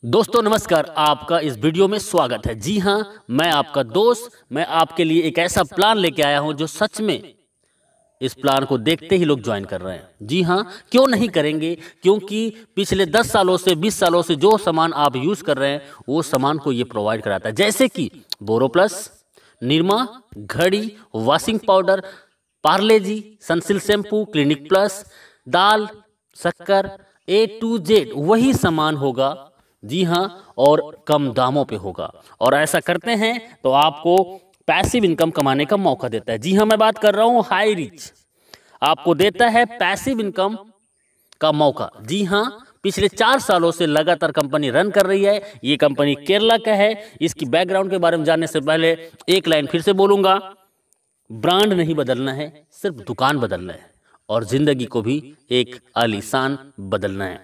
दोस्तों नमस्कार, आपका इस वीडियो में स्वागत है। जी हाँ, मैं आपका दोस्त, मैं आपके लिए एक ऐसा प्लान लेके आया हूं जो सच में इस प्लान को देखते ही लोग ज्वाइन कर रहे हैं। जी हाँ, क्यों नहीं करेंगे? क्योंकि पिछले 10 सालों से 20 सालों से जो सामान आप यूज कर रहे हैं वो सामान को ये प्रोवाइड कराता है, जैसे कि बोरोप्लस, निरमा, घड़ी, वॉशिंग पाउडर, पार्ले जी, सनसिल्क शैम्पू, क्लिनिक प्लस, दाल, शक्कर, A to Z वही सामान होगा। जी हाँ, और कम दामों पे होगा। और ऐसा करते हैं तो आपको पैसिव इनकम कमाने का मौका देता है। जी हाँ, मैं बात कर रहा हूँ हाई रिच, आपको देता है पैसिव इनकम का मौका। जी हाँ, पिछले 4 सालों से लगातार कंपनी रन कर रही है। ये कंपनी केरला का है। इसकी बैकग्राउंड के बारे में जानने से पहले एक लाइन फिर से बोलूंगा, ब्रांड नहीं बदलना है, सिर्फ दुकान बदलना है और जिंदगी को भी एक आलीशान बदलना है।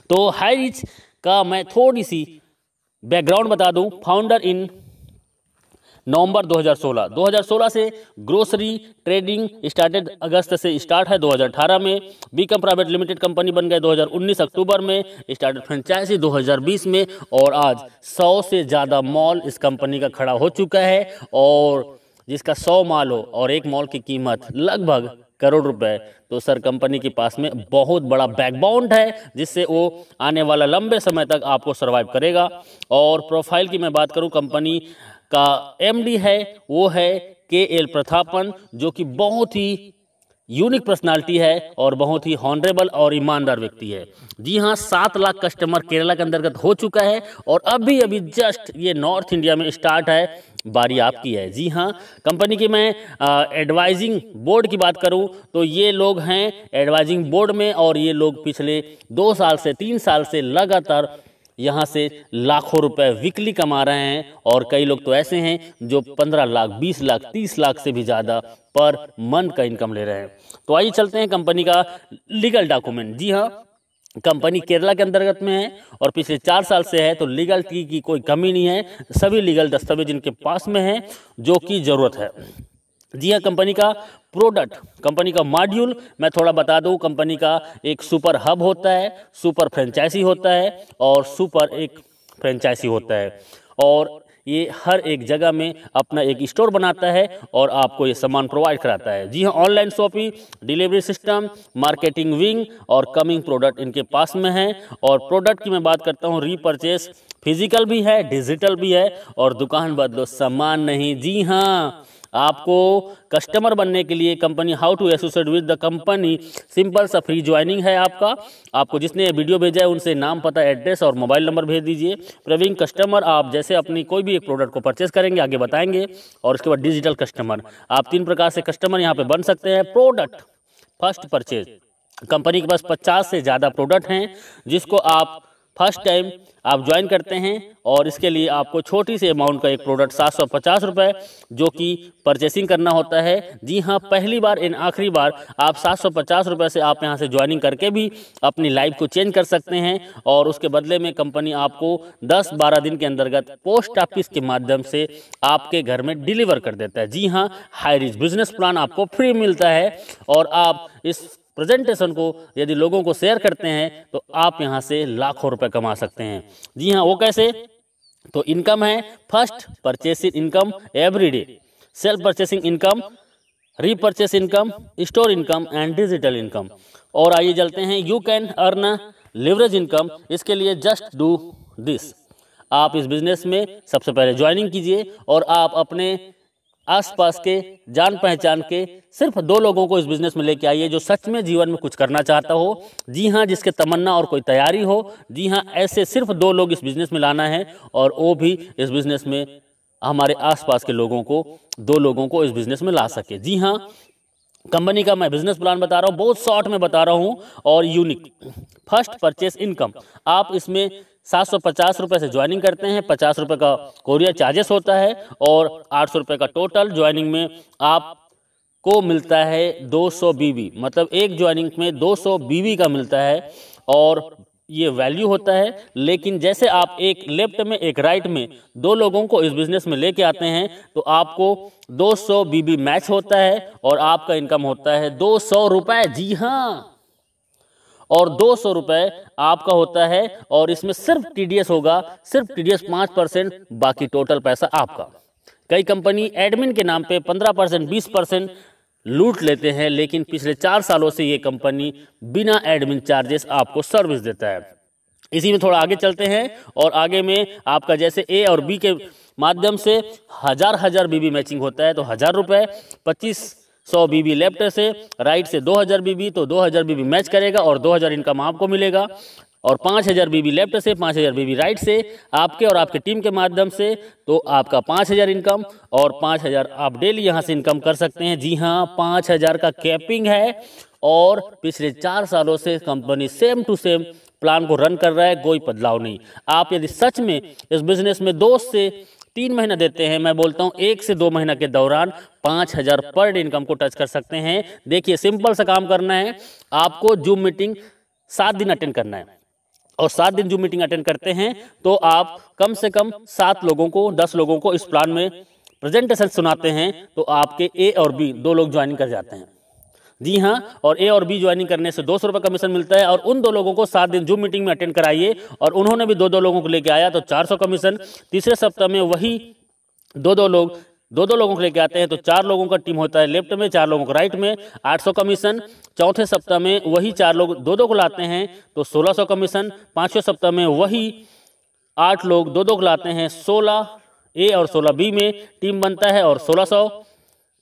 तो हाई रिच का मैं थोड़ी सी बैकग्राउंड बता दूं। फाउंडर इन नवंबर 2016 से ग्रोसरी ट्रेडिंग स्टार्टेड, अगस्त से स्टार्ट है 2018 में। बीकम प्राइवेट लिमिटेड कंपनी बन गए 2019 अक्टूबर में। स्टार्टेड फ्रेंचाइजी 2020 में और आज 100 से ज़्यादा मॉल इस कंपनी का खड़ा हो चुका है। और जिसका 100 मॉल हो और एक मॉल की कीमत लगभग करोड़ रुपए, तो सर कंपनी के पास में बहुत बड़ा बैकबोन है जिससे वो आने वाला लंबे समय तक आपको सरवाइव करेगा। और प्रोफाइल की मैं बात करूं, कंपनी का एमडी है वो है KL प्रतापन, जो कि बहुत ही यूनिक पर्सनालिटी है और बहुत ही हॉनरेबल और ईमानदार व्यक्ति है। जी हाँ, 7 लाख कस्टमर केरला के अंतर्गत हो चुका है और अभी अभी जस्ट ये नॉर्थ इंडिया में स्टार्ट है, बारी आपकी है। जी हाँ, कंपनी की मैं एडवाइजिंग बोर्ड की बात करूं तो ये लोग हैं एडवाइजिंग बोर्ड में और ये लोग पिछले 2 साल से 3 साल से लगातार यहाँ से लाखों रुपए वीकली कमा रहे हैं। और कई लोग तो ऐसे हैं जो 15 लाख, 20 लाख, 30 लाख से भी ज़्यादा पर मंथ का इनकम ले रहे हैं। तो आइए चलते हैं कंपनी का लीगल डॉक्यूमेंट। जी हाँ, कंपनी केरला के अंतर्गत में है और पिछले 4 साल से है, तो लीगल की कोई कमी नहीं है। सभी लीगल दस्तावेज इनके पास में है जो कि ज़रूरत है। जी हाँ, कंपनी का प्रोडक्ट, कंपनी का मॉड्यूल मैं थोड़ा बता दूं। कंपनी का एक सुपर हब होता है, सुपर फ्रेंचाइजी होता है और सुपर एक फ्रेंचाइजी होता है। और ये हर एक जगह में अपना एक स्टोर बनाता है और आपको ये सामान प्रोवाइड कराता है। जी हाँ, online shopping, delivery system, marketing wing और कमिंग प्रोडक्ट इनके पास में है। और प्रोडक्ट की मैं बात करता हूँ, रीपरचेस फिजिकल भी है, डिजिटल भी है और दुकान बदलो सामान नहीं। जी हाँ, आपको कस्टमर बनने के लिए company how to associate with the company, simple सा फ्री ज्वाइनिंग है आपको जिसने वीडियो भेजा है उनसे नाम, पता, एड्रेस और मोबाइल नंबर भेज दीजिए। प्रवीण कस्टमर, आप जैसे अपनी कोई भी एक प्रोडक्ट को परचेस करेंगे आगे बताएंगे। और उसके बाद डिजिटल कस्टमर, आप 3 प्रकार से कस्टमर यहाँ पे बन सकते हैं। प्रोडक्ट फर्स्ट परचेज, कंपनी के पास 50 से ज़्यादा प्रोडक्ट हैं जिसको आप फर्स्ट टाइम आप ज्वाइन करते हैं और इसके लिए आपको छोटी सी अमाउंट का एक प्रोडक्ट 750 रुपये जो कि परचेसिंग करना होता है। जी हाँ, पहली बार इन आखिरी बार आप 750 रुपये से आप यहाँ से ज्वाइनिंग करके भी अपनी लाइफ को चेंज कर सकते हैं। और उसके बदले में कंपनी आपको 10-12 दिन के अंतर्गत पोस्ट ऑफिस के माध्यम से आपके घर में डिलीवर कर देता है। जी हाँ, हाई रिच बिजनेस प्लान आपको फ्री मिलता है और आप इस प्रेजेंटेशन को यदि लोगों को शेयर करते हैं तो आप यहां से लाखों रुपए कमा सकते हैं। जी हाँ, वो कैसे? तो इनकम है first purchasing income everyday, self purchasing income, repurchase income, store income and digital income. और आइए चलते हैं, you can earn leverage income. इसके लिए जस्ट डू दिस, आप इस बिजनेस में सबसे पहले ज्वाइनिंग कीजिए और आप अपने आसपास के जान पहचान के सिर्फ 2 लोगों को इस बिजनेस में लेके आइए जो सच में जीवन में कुछ करना चाहता हो। जी हाँ, जिसके तमन्ना और कोई तैयारी हो। जी हाँ, ऐसे सिर्फ 2 लोग इस बिजनेस में लाना है और वो भी इस बिजनेस में हमारे आसपास के लोगों को, 2 लोगों को इस बिजनेस में ला सके। जी हाँ, कंपनी का मैं बिजनेस प्लान बता रहा हूँ, बहुत शॉर्ट में बता रहा हूँ और यूनिक। फर्स्ट परचेस इनकम, आप इसमें 750 रुपये से ज्वाइनिंग करते हैं, 50 रुपये का कोरियर चार्जेस होता है और 800 रुपये का टोटल ज्वाइनिंग में आपको मिलता है 200 बीवी, मतलब एक ज्वाइनिंग में 200 बीवी का मिलता है और ये वैल्यू होता है। लेकिन जैसे आप एक लेफ्ट में एक राइट में 2 लोगों को इस बिजनेस में लेके आते हैं तो आपको 200 बीबी मैच होता है और आपका इनकम होता है 200 रुपये। जी हाँ, और 200 रुपये आपका होता है। और इसमें सिर्फ टीडीएस होगा, सिर्फ टीडीएस 5%, बाकी टोटल पैसा आपका। कई कंपनी एडमिन के नाम पे 15%, 20% लूट लेते हैं, लेकिन पिछले 4 सालों से ये कंपनी बिना एडमिन चार्जेस आपको सर्विस देता है। इसी में थोड़ा आगे चलते हैं और आगे में आपका जैसे ए और बी के माध्यम से हजार बीबी मैचिंग होता है तो 1000 रुपये, 2500 बीबी लेफ्ट से, राइट से 2000 बीबी, तो 2000 बीबी मैच करेगा और 2000 इनकम आपको मिलेगा। और 5000 बीबी लेफ्ट से, 5000 बीबी राइट से आपके और आपके टीम के माध्यम से, तो आपका 5000 इनकम और 5000 आप डेली यहाँ से इनकम कर सकते हैं। जी हाँ, 5000 का कैपिंग है और पिछले 4 सालों से company same to same plan को रन कर रहा है, कोई बदलाव नहीं। आप यदि सच में इस बिजनेस में 2 से 3 महीना देते हैं, मैं बोलता हूँ 1 से 2 महीना के दौरान 5000 पर डे इनकम को टच कर सकते हैं। देखिए, सिंपल सा काम करना है, आपको जूम मीटिंग 7 दिन अटेंड करना है और 7 दिन जूम मीटिंग अटेंड करते हैं तो आप कम से कम 7 लोगों को, 10 लोगों को इस प्लान में प्रेजेंटेशन सुनाते हैं तो आपके ए और बी 2 लोग ज्वाइनिंग कर जाते हैं। जी हाँ, और ए और बी ज्वाइनिंग करने से 200 रुपये कमीशन मिलता है। और उन 2 लोगों को 7 दिन जूम मीटिंग में अटेंड कराइए और उन्होंने भी 2 लोगों को लेके आया तो 400 कमीशन। तीसरे सप्ताह में वही 2 लोगों को लेके आते हैं तो 4 लोगों का टीम होता है लेफ्ट में, 4 लोगों को राइट में, 800 कमीशन। चौथे सप्ताह में वही 4 लोग 2 को लाते हैं तो 1600 कमीशन। 5वें सप्ताह में वही 8 लोग 2 को लाते हैं, 16 ए और 16 बी में टीम बनता है और 1600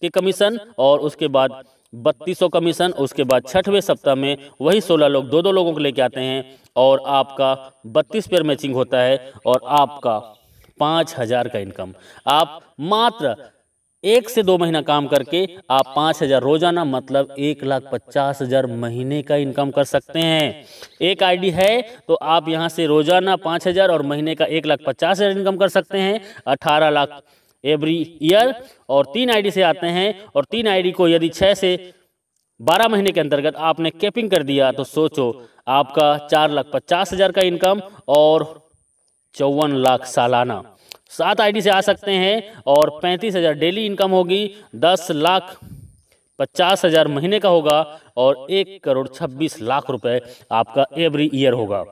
के कमीशन। और उसके बाद 3200 कमीशन। उसके बाद 6वें सप्ताह में वही 16 लोग 2 लोगों को लेके आते हैं और आपका 32 पेयर मैचिंग होता है और आपका 5000 का इनकम। आप मात्र 1 से 2 महीना काम करके आप 5000 रोजाना, मतलब 1,50,000 महीने का इनकम कर सकते हैं। एक आईडी है तो आप यहां से रोजाना 5000 और महीने का 1,50,000 इनकम कर सकते हैं, 18 लाख एवरी ईयर। और 3 आईडी से आते हैं और 3 आईडी को यदि 6 से 12 महीने के अंतर्गत आपने कैपिंग कर दिया तो सोचो आपका 4,50,000 का इनकम और 54 लाख सालाना। 7 आईडी से आ सकते हैं और 35,000 डेली इनकम होगी, 10,50,000 महीने का होगा और 1,26,00,000 रुपए आपका एवरी ईयर होगा।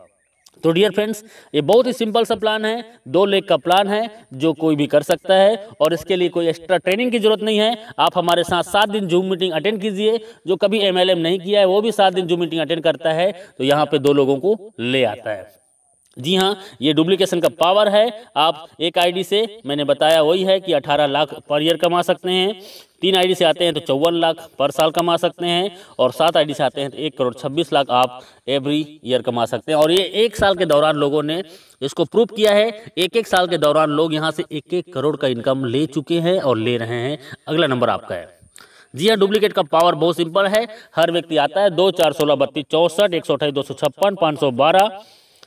तो डियर फ्रेंड्स, ये बहुत ही सिंपल सा प्लान है, 2 लेग का प्लान है जो कोई भी कर सकता है और इसके लिए कोई एक्स्ट्रा ट्रेनिंग की जरूरत नहीं है। आप हमारे साथ 7 दिन जूम मीटिंग अटेंड कीजिए। जो कभी एमएलएम नहीं किया है वो भी 7 दिन जूम मीटिंग अटेंड करता है तो यहाँ पे 2 लोगों को ले आता है। जी हाँ, ये डुप्लीकेशन का पावर है। आप एक आईडी से, मैंने बताया वही है कि 18 लाख पर ईयर कमा सकते हैं। 3 आईडी से आते हैं तो 54 लाख पर साल कमा सकते हैं और 7 आईडी से आते हैं तो 1,26,00,000 आप एवरी ईयर कमा सकते हैं। और ये 1 साल के दौरान लोगों ने इसको प्रूव किया है। 1 साल के दौरान लोग यहाँ से 1 करोड़ का इनकम ले चुके हैं और ले रहे हैं। अगला नंबर आपका है। जी हाँ, डुप्लीकेट का पावर बहुत सिंपल है। हर व्यक्ति आता है 2, 4, 16, 32, 64, 128, 256, 512,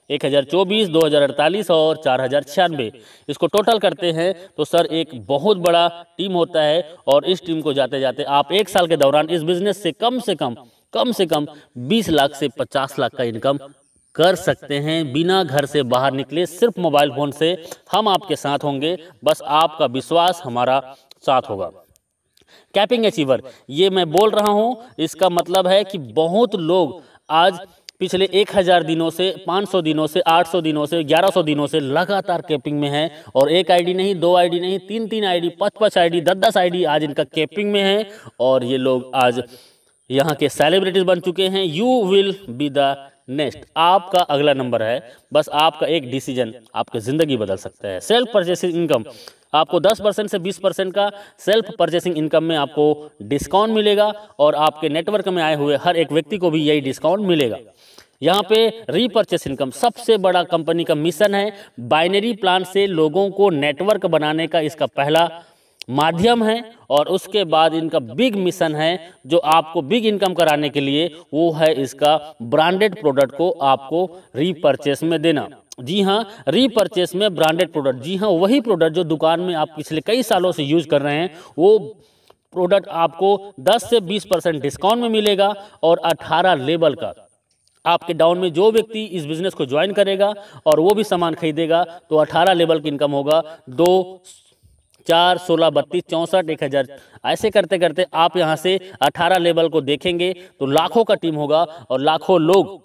1024, 2048 और 4096। इसको टोटल करते हैं तो सर एक बहुत बड़ा टीम होता है और इस टीम को जाते जाते आप 1 साल के दौरान इस बिजनेस से कम से कम 20 लाख से 50 लाख का इनकम कर सकते हैं बिना घर से बाहर निकले। सिर्फ मोबाइल फोन से हम आपके साथ होंगे, बस आपका विश्वास हमारा साथ होगा। कैपिंग अचीवर, ये मैं बोल रहा हूं, इसका मतलब है कि बहुत लोग आज पिछले 1000 दिनों से, 500 दिनों से, 800 दिनों से, 1100 दिनों से लगातार कैपिंग में है। और 1 आईडी नहीं, 2 आईडी नहीं, 3 आईडी, 5 आईडी, 10 आईडी आज इनका कैपिंग में है और ये लोग आज यहाँ के सेलिब्रिटीज बन चुके हैं। You will be the next, आपका अगला नंबर है। बस आपका एक डिसीजन आपकी ज़िंदगी बदल सकता है। सेल्फ परचेसिंग इनकम, आपको 10% से 20% का सेल्फ परचेसिंग इनकम में आपको डिस्काउंट मिलेगा और आपके नेटवर्क में आए हुए हर एक व्यक्ति को भी यही डिस्काउंट मिलेगा। यहाँ पे रीपर्चेस इनकम सबसे बड़ा कंपनी का मिशन है। बाइनरी प्लान से लोगों को नेटवर्क बनाने का इसका पहला माध्यम है और उसके बाद इनका बिग मिशन है जो आपको बिग इनकम कराने के लिए, वो है इसका ब्रांडेड प्रोडक्ट को आपको रीपर्चेस में देना। जी हाँ, रीपर्चेस में ब्रांडेड प्रोडक्ट, जी हाँ वही प्रोडक्ट जो दुकान में आप पिछले कई सालों से यूज कर रहे हैं, वो प्रोडक्ट आपको 10 से 20% डिस्काउंट में मिलेगा और 18 लेवल का आपके डाउन में जो व्यक्ति इस बिजनेस को ज्वाइन करेगा और वो भी सामान खरीदेगा तो 18 लेवल की इनकम होगा। 2, 4, 16, 32, 64, 1000 ऐसे करते करते आप यहाँ से 18 लेवल को देखेंगे तो लाखों का टीम होगा और लाखों लोग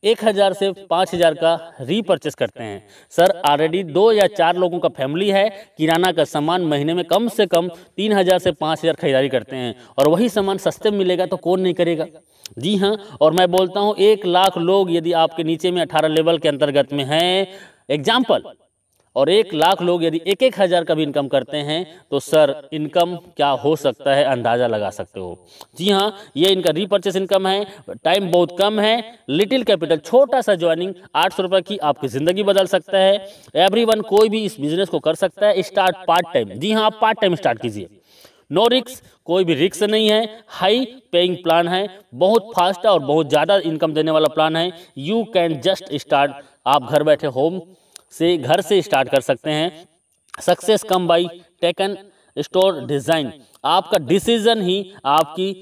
1000 से 5000 का रीपर्चेस करते हैं। सर ऑलरेडी 2 या 4 लोगों का फैमिली है, किराना का सामान महीने में कम से कम 3000 से 5000 खरीदारी करते हैं और वही सामान सस्ते में मिलेगा तो कौन नहीं करेगा। जी हाँ, और मैं बोलता हूँ 1 लाख लोग यदि आपके नीचे में 18 लेवल के अंतर्गत में हैं एग्जाम्पल, और 1 लाख लोग यदि 1-1 हज़ार का भी इनकम करते हैं तो सर इनकम क्या हो सकता है अंदाज़ा लगा सकते हो। जी हाँ, ये इनका रीपर्चेस इनकम है, टाइम बहुत कम है, लिटिल कैपिटल, छोटा सा ज्वाइनिंग 800 रुपये की आपकी ज़िंदगी बदल सकता है। एवरीवन कोई भी इस बिज़नेस को कर सकता है, स्टार्ट पार्ट टाइम। जी हाँ, आप पार्ट टाइम स्टार्ट कीजिए, नो रिक्स, कोई भी रिक्स नहीं है, हाई पेइंग प्लान है, बहुत फास्ट है और बहुत ज़्यादा इनकम देने वाला प्लान है। यू कैन जस्ट स्टार्ट, आप घर बैठे होम से घर से स्टार्ट कर सकते हैं। Success come by taken store design, आपका डिसीजन ही आपकी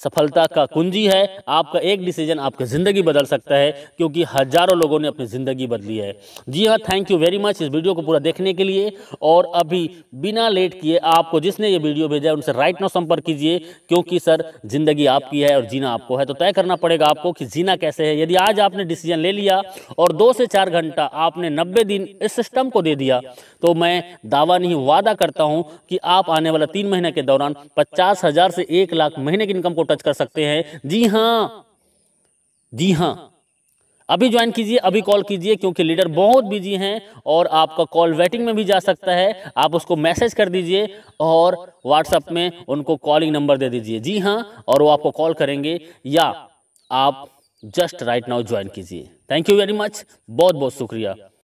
सफलता का कुंजी है। आपका एक डिसीजन आपकी ज़िंदगी बदल सकता है, क्योंकि हजारों लोगों ने अपनी ज़िंदगी बदली है। जी हाँ, थैंक यू वेरी मच इस वीडियो को पूरा देखने के लिए। और अभी बिना लेट किए आपको जिसने ये वीडियो भेजा है उनसे राइट नाउ संपर्क कीजिए, क्योंकि सर ज़िंदगी आपकी है और जीना आपको है, तो तय करना पड़ेगा आपको कि जीना कैसे है। यदि आज आपने डिसीजन ले लिया और 2 से 4 घंटा आपने 90 दिन इस सिस्टम को दे दिया, तो मैं दावा नहीं वादा करता हूं कि आप आने वाला 3 महीने के दौरान 50,000 से 1 लाख महीने की इनकम को टच कर सकते हैं। जी हाँ, जी हाँ, अभी ज्वाइन कीजिए, अभी कॉल कीजिए, क्योंकि लीडर बहुत बिजी हैं और आपका कॉल वेटिंग में भी जा सकता है। आप उसको मैसेज कर दीजिए और व्हाट्सएप में उनको कॉलिंग नंबर दे दीजिए। जी हाँ, और वो आपको कॉल करेंगे, या आप जस्ट राइट नाउ ज्वाइन कीजिए। थैंक यू वेरी मच, बहुत बहुत शुक्रिया।